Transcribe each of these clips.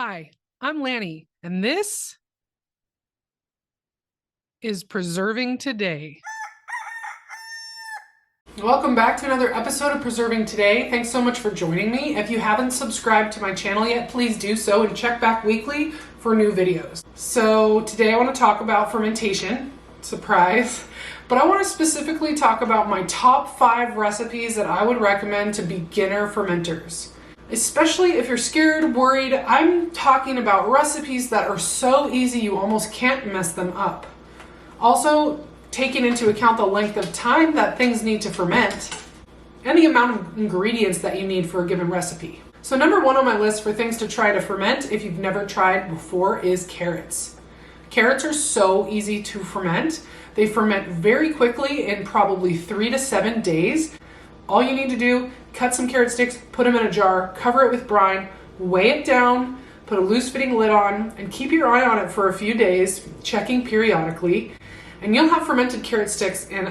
Hi, I'm Lanny, and this is Preserving Today. Welcome back to another episode of Preserving Today. Thanks so much for joining me. If you haven't subscribed to my channel yet, please do so and check back weekly for new videos. So today I want to talk about fermentation. Surprise. But I want to specifically talk about my top 5 recipes that I would recommend to beginner fermenters. Especially if you're scared, worried, I'm talking about recipes that are so easy you almost can't mess them up. Also, taking into account the length of time that things need to ferment and the amount of ingredients that you need for a given recipe. So number 1 on my list for things to try to ferment if you've never tried before is carrots. Carrots are so easy to ferment. They ferment very quickly in probably 3 to 7 days. All you need to do, cut some carrot sticks, put them in a jar, cover it with brine, weigh it down, put a loose fitting lid on, and keep your eye on it for a few days, checking periodically, and you'll have fermented carrot sticks in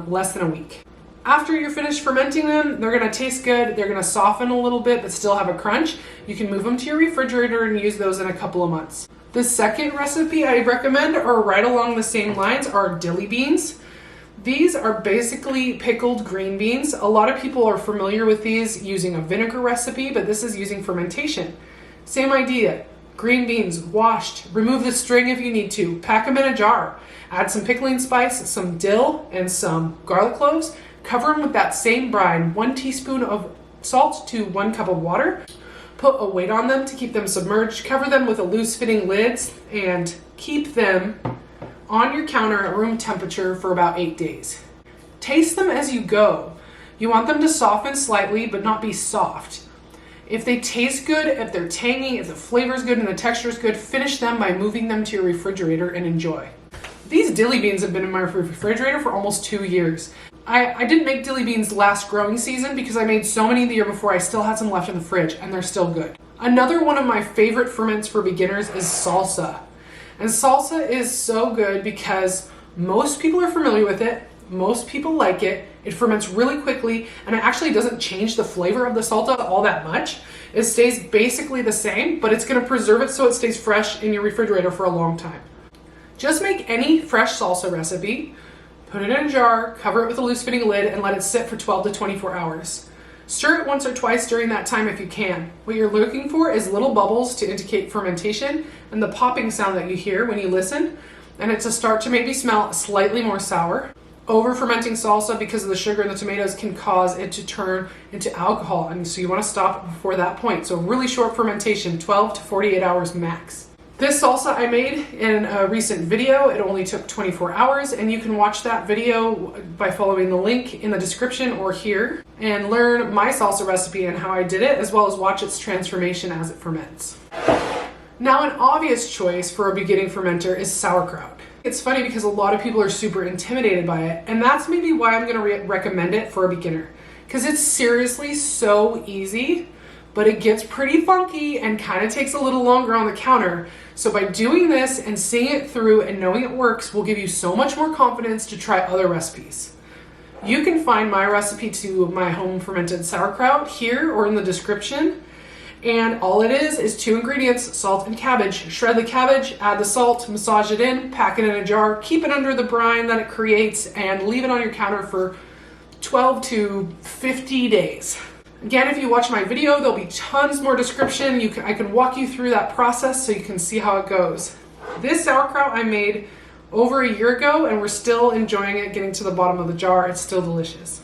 less than a week. After you're finished fermenting them, they're gonna taste good, they're gonna soften a little bit, but still have a crunch. You can move them to your refrigerator and use those in a couple of months. The second recipe I recommend, or right along the same lines, are dilly beans. These are basically pickled green beans. A lot of people are familiar with these using a vinegar recipe, but this is using fermentation. Same idea. Green beans, washed. Remove the string if you need to. Pack them in a jar. Add some pickling spice, some dill, and some garlic cloves. Cover them with that same brine. 1 teaspoon of salt to 1 cup of water. Put a weight on them to keep them submerged. Cover them with a loose fitting lids and keep them on your counter at room temperature for about 8 days. Taste them as you go. You want them to soften slightly, but not be soft. If they taste good, if they're tangy, if the flavor is good and the texture is good, finish them by moving them to your refrigerator and enjoy. These dilly beans have been in my refrigerator for almost 2 years. I didn't make dilly beans last growing season because I made so many the year before. I still had some left in the fridge and they're still good. Another one of my favorite ferments for beginners is salsa. And salsa is so good because most people are familiar with it. Most people like it. It ferments really quickly and it actually doesn't change the flavor of the salsa all that much. It stays basically the same, but it's going to preserve it so it stays fresh in your refrigerator for a long time. Just make any fresh salsa recipe, put it in a jar, cover it with a loose fitting lid, and let it sit for 12 to 24 hours. Stir it once or twice during that time if you can. What you're looking for is little bubbles to indicate fermentation and the popping sound that you hear when you listen, and it's a start to maybe smell slightly more sour. Over fermenting salsa because of the sugar in the tomatoes can cause it to turn into alcohol, and so you want to stop before that point. So really short fermentation, 12 to 48 hours max. This salsa I made in a recent video. It only took 24 hours, and you can watch that video by following the link in the description or here and learn my salsa recipe and how I did it, as well as watch its transformation as it ferments. Now, an obvious choice for a beginning fermenter is sauerkraut. It's funny because a lot of people are super intimidated by it, and that's maybe why I'm going to recommend it for a beginner, because it's seriously so easy, but it gets pretty funky and kind of takes a little longer on the counter. So by doing this and seeing it through and knowing it works will give you so much more confidence to try other recipes. You can find my recipe to my home fermented sauerkraut here or in the description. And all it is 2 ingredients, salt and cabbage. Shred the cabbage, add the salt, massage it in, pack it in a jar, keep it under the brine that it creates, and leave it on your counter for 12 to 50 days. Again, if you watch my video, there'll be tons more description. I can walk you through that process so you can see how it goes. This sauerkraut I made over a year ago, and we're still enjoying it, getting to the bottom of the jar. It's still delicious.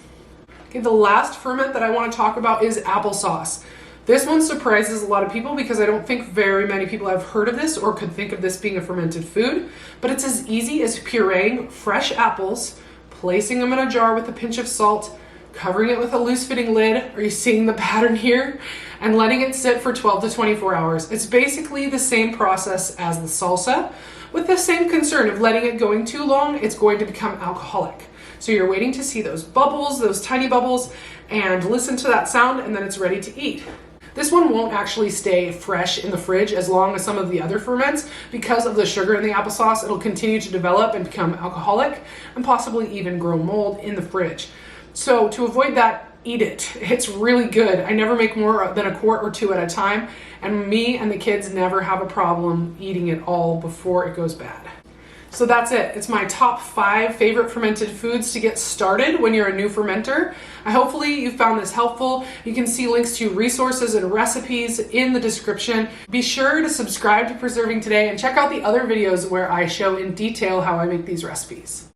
Okay, the last ferment that I want to talk about is applesauce. This one surprises a lot of people because I don't think very many people have heard of this or could think of this being a fermented food, but it's as easy as pureeing fresh apples, placing them in a jar with a pinch of salt, covering it with a loose fitting lid, are you seeing the pattern here? And letting it sit for 12 to 24 hours. It's basically the same process as the salsa, with the same concern of letting it going too long, it's going to become alcoholic. So you're waiting to see those bubbles, those tiny bubbles, and listen to that sound, and then it's ready to eat. This one won't actually stay fresh in the fridge as long as some of the other ferments because of the sugar in the applesauce. It'll continue to develop and become alcoholic and possibly even grow mold in the fridge. So to avoid that eat it. It's really good. I never make more than a quart or two at a time, and me and the kids never have a problem eating it all before it goes bad. So that's it. It's my top 5 favorite fermented foods to get started when you're a new fermenter. Hopefully you found this helpful. You can see links to resources and recipes in the description. Be sure to subscribe to Preserving Today and check out the other videos where I show in detail how I make these recipes.